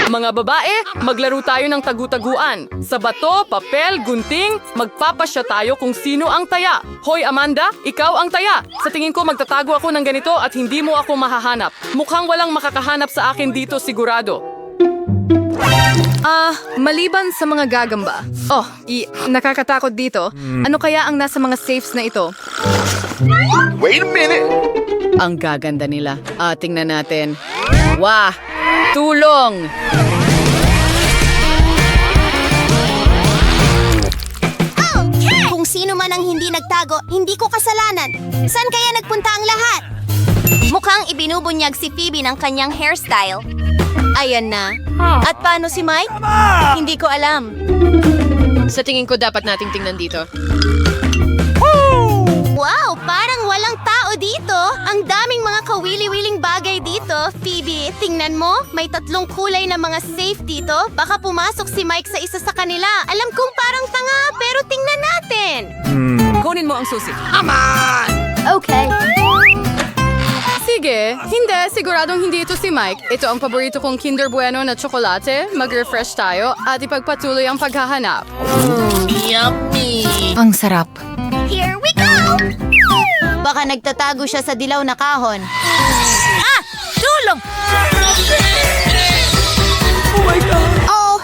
Mga babae, maglaro tayo ng tagu-taguan. Sa bato, papel, gunting, magpapasya tayo kung sino ang taya. Hoy Amanda, ikaw ang taya. Sa tingin ko magtatago ako ng ganito at hindi mo ako mahahanap. Mukhang walang makakahanap sa akin dito sigurado. Maliban sa mga gagamba. Nakakatakot dito. Ano kaya ang nasa mga safes na ito? Wait a minute. Ang gaganda nila. Tingnan natin. Wah! Tulong! Kung sino man ang hindi nagtago, hindi ko kasalanan. Saan kaya nagpunta ang lahat? Mukhang ibinubunyag si Phoebe ng kanyang hairstyle. Ayan na. At paano si Mike? Hindi ko alam. Sa tingin ko dapat nating tingnan dito. Wow, parang walang tao dito. Ang daming mga kawili-wiling bagay dito. Phoebe, tingnan mo. May 3 kulay na mga safe dito. Baka pumasok si Mike sa isa sa kanila. Alam kong parang tanga, pero tingnan natin. Kunin mo ang susi. Okay. Sige, hindi. Siguradong hindi ito si Mike. Ito ang paborito kong Kinder Bueno na tsokolate. Mag-refresh tayo at ipagpatuloy ang paghahanap. Ang sarap. Here we go! Baka nagtatago siya sa dilaw na kahon. Tulong! Oh!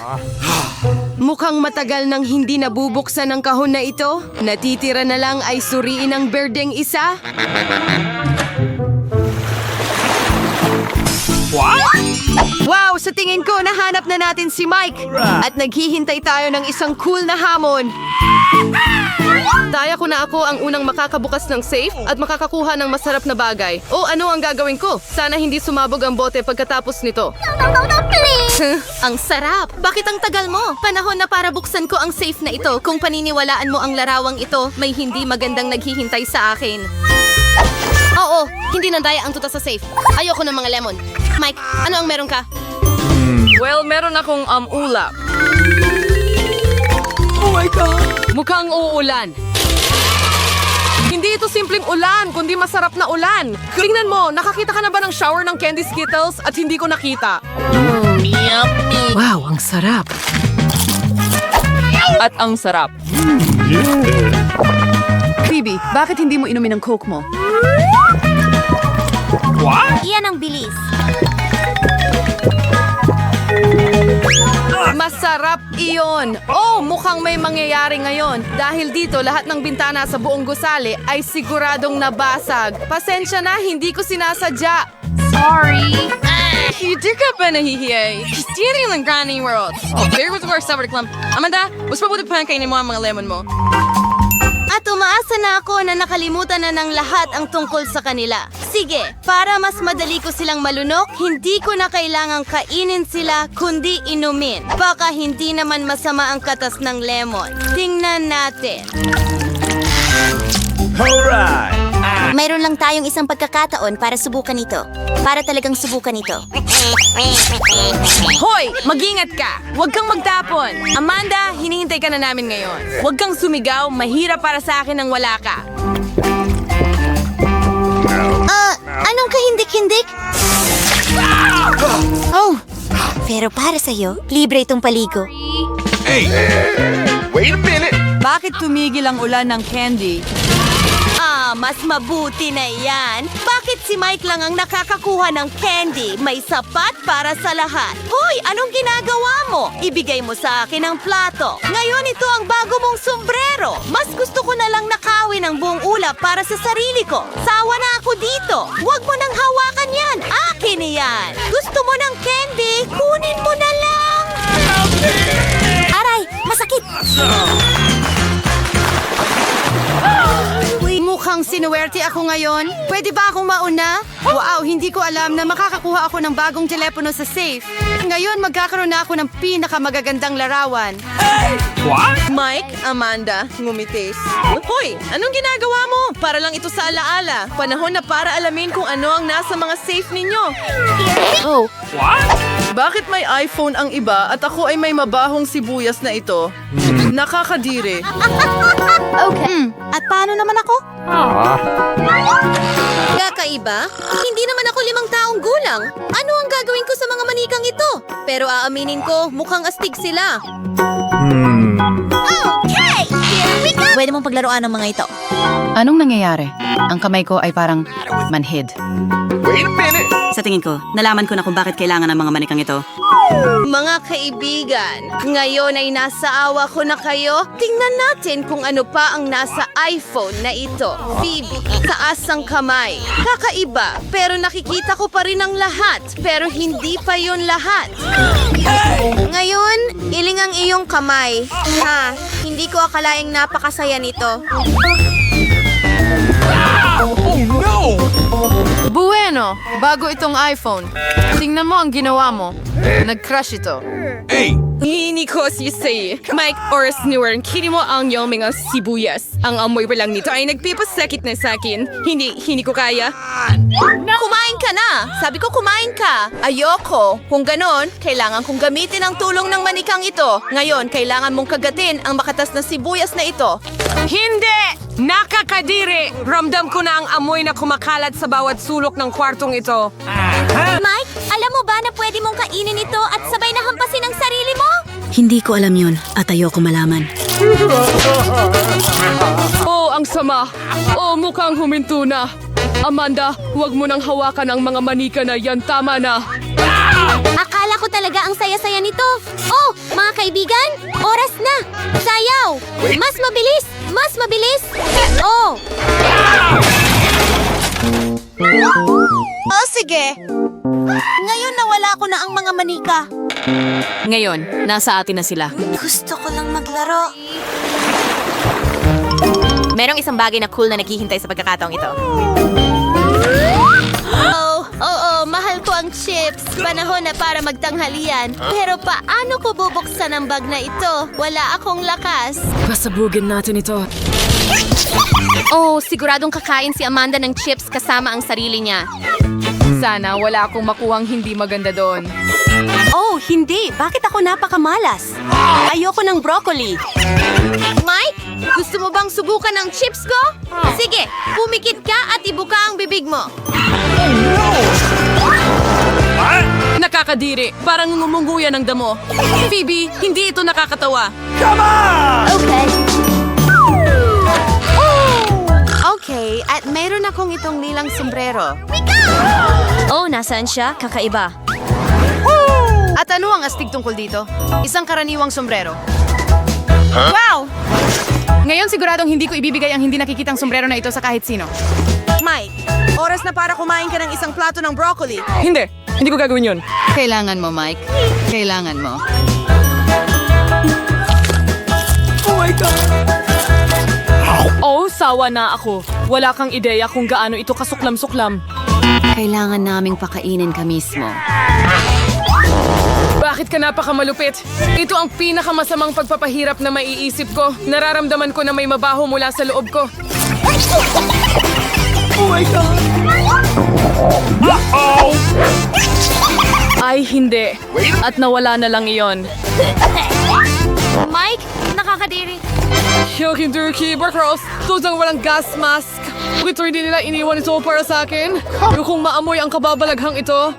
Mukhang matagal nang hindi nabubuksan ang kahon na ito. Natitira na lang ay suriin ang berdeng isa. Wow! Sa tingin ko, nahanap na natin si Mike. At naghihintay tayo ng isang cool na hamon. Daya ko na ako ang unang makakabukas ng safe at makakakuha ng masarap na bagay. O ano ang gagawin ko? Sana hindi sumabog ang bote pagkatapos nito. Ang sarap! Bakit ang tagal mo? Panahon na para buksan ko ang safe na ito. Kung paniniwalaan mo ang larawang ito, may hindi magandang naghihintay sa akin. Oo, hindi nandaya ang tuta sa safe. Ayoko ng mga lemon. Mike, ano ang meron ka? Well, meron akong ulap. Mukhang uulan. Hindi ito simpleng ulan, kundi masarap na ulan. Tingnan mo, nakakita ka na ba ng shower ng candy Skittles at hindi ko nakita? Wow, ang sarap. At ang sarap. Phoebe, bakit hindi mo inumin ang Coke mo? Iyan ang bilis. Masarap iyon. Oh, mukhang may mangyayari ngayon. Dahil dito, lahat ng bintana sa buong gusali ay siguradong nabasag. Pasensya na, hindi ko sinasadya. Hindi ka ba nahihiyay? Steering ng Granny World. There was our summer clump. Amanda, mas mabuti pa kainin mo ang mga lemon mo. At umaasa na ako na nakalimutan na ng lahat ang tungkol sa kanila. Sige, para mas madali ko silang malunok, hindi ko na kailangang kainin sila, kundi inumin. Baka hindi naman masama ang katas ng lemon. Tingnan natin. Alright. Mayroon lang tayong isang pagkakataon para subukan ito. Para talagang subukan ito. Hoy! Mag-ingat ka! Huwag kang magtapon! Amanda, hinihintay ka na namin ngayon. Huwag kang sumigaw, mahirap para sa akin ang wala ka. Anong kahindik-hindik? Oh, pero para sa'yo, libre itong paligo. Hey. Wait a minute. Bakit tumigil ang ulan ng candy? Mas mabuti na yan. Bakit si Mike lang ang nakakakuha ng candy? May sapat para sa lahat. Hoy, anong ginagawa mo? Ibigay mo sa akin ang plato. Ngayon ito ang bago mong sombrero. Mas gusto ko na lang nakawin ang buong ulap para sa sarili ko. Sawa na ako dito. Huwag mo nang hawakan yan. Akin yan. Gusto mo ng candy? Kunin mo na lang. Aray, masakit. Mukhang sinuwerte ako ngayon. Pwede ba akong mauna? Wow, hindi ko alam na makakakuha ako ng bagong telepono sa safe. Ngayon, magkakaroon na ako ng pinakamagagandang larawan. Mike, Amanda, ngumitis. Hoy, anong ginagawa mo? Para lang ito sa alaala. Panahon na para alamin kung ano ang nasa mga safe ninyo. Oh. Bakit may iPhone ang iba at ako ay may mabahong sibuyas na ito? Nakakadiri. Okay. At paano naman ako? Kakaiba? Hindi naman ako 5 taong gulang. Ano ang gagawin ko sa mga manikang ito? Pero aaminin ko, mukhang astig sila. Okay! Here we go! Pwede mong paglaruan ng mga ito. Anong nangyayari? Ang kamay ko ay parang manhid. Wait a minute. Sa tingin ko, nalaman ko na kung bakit kailangan ng mga manikang ito. Mga kaibigan, ngayon ay nasa awa ko na kayo. Tingnan natin kung ano pa ang nasa iPhone na ito. Phoebe, taas ang kamay. Kakaiba, pero nakikita ko pa rin ang lahat. Pero hindi pa yon lahat. Ngayon, iling ang iyong kamay. Ha, hindi ko akalaing napakasaya nito. Oh no! Bueno, bago itong iPhone. Tingnan mo ang ginawa mo. Nag-crash ito. Hey! Hini ko si Say. Mike, oras newer, kini mo ang iyong mga sibuyas. Ang amoy pa lang nito ay nagpipasakit na sa akin. Hindi ko kaya. Kumain ka na! Sabi ko kumain ka! Ayoko! Kung ganon, kailangan kong gamitin ang tulong ng manikang ito. Ngayon, kailangan mong kagatin ang makatas na sibuyas na ito. Hindi! Nakakadiri! Ramdam ko na ang amoy na kumakalat sa bawat sulok ng kwartong ito. Mike, alam mo ba na pwede mong kainin ito at sabay na hampasin ang sarili mo? Hindi ko alam yun at ayoko malaman. Oh, ang sama. Oh, mukhang huminto na. Amanda, huwag mo nang hawakan ang mga manika na yan. Tama na. Akala ko talaga ang saya-saya nito. Oh, mga kaibigan, oras na. Sayaw! Mas mabilis! Mas mabilis! Oh! Oh, sige. Ngayon nawala ko na ang mga manika. Ngayon, nasa atin na sila. Gusto ko lang maglaro. Merong isang bagay na cool na naghihintay sa pagkakataong ito. Mahal ko ang chips. Panahon na para magtanghalian. Pero paano ko bubuksan ang bag na ito? Wala akong lakas. Pasabugin natin ito. Oh, siguradong kakain si Amanda ng chips kasama ang sarili niya. Sana wala akong makuhang hindi maganda doon. Oh, hindi. Bakit ako napakamalas? Ayoko ng broccoli. Mike, gusto mo bang subukan ang chips ko? Sige, pumikit ka at ibuka ang bibig mo. Nakakadiri. Parang ngumunguya ng damo. Phoebe, hindi ito nakakatawa. Okay, at mayroon akong itong nilang sombrero. Oh, nasaan siya? Kakaiba. At ano ang astig tungkol dito? Isang karaniwang sombrero. Wow! Ngayon siguradong hindi ko ibibigay ang hindi nakikitang sombrero na ito sa kahit sino. Mike, oras na para kumain ka ng isang plato ng broccoli. Hindi. Hindi ko gagawin yun. Kailangan mo, Mike. Kailangan mo. Oh, sawa na ako. Wala kang ideya kung gaano ito kasuklam-suklam. Kailangan naming pakainin ka mismo. Bakit ka napakamalupit? Ito ang pinakamasamang pagpapahirap na maiisip ko. Nararamdaman ko na may mabaho mula sa loob ko. Ay, hindi. At nawala na lang iyon. Mike, nakakadiri. Yoki-durki, Barkross, tutang walang gas mask. Ito hindi nila iniwan ito para sa akin. Kung maamoy ang kababalaghang ito.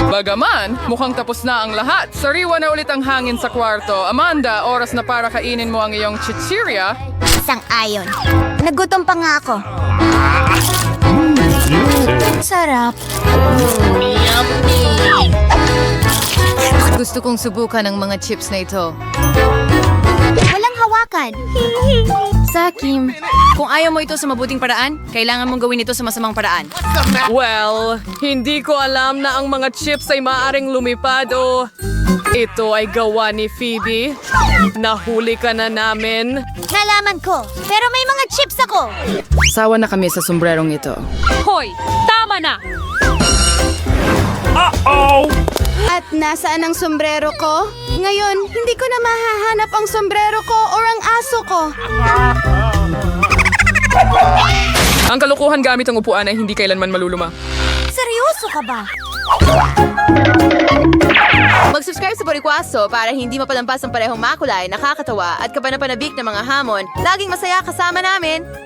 Bagaman, mukhang tapos na ang lahat. Sariwa na ulit ang hangin sa kwarto. Amanda, oras na para kainin mo ang iyong chichirya. Sang-ayon. Nagutom pa nga ako. Sarap. Gusto kong subukan ang mga chips na ito. Walang hawakan. Sakim, kung ayaw mo ito sa mabuting paraan, kailangan mong gawin ito sa masamang paraan. Well, hindi ko alam na ang mga chips ay maaring lumipad o ito ay gawa ni Phoebe. Nahuli ka na namin. Nalaman ko. Pero may mga chips ako. Sawa na kami sa sombrerong ito. Hoy! Tama na! At nasaan ang sombrero ko? Ngayon, hindi ko na mahahanap ang sombrero ko o ang aso ko. Ang kalukuhan gamit ang upuan ay hindi kailanman maluluma. Seryoso ka ba? Mag-subscribe sa Boricwaso para hindi mapalampas ang parehong makulay, nakakatawa at kapanapanabik na mga hamon. Laging masaya kasama namin!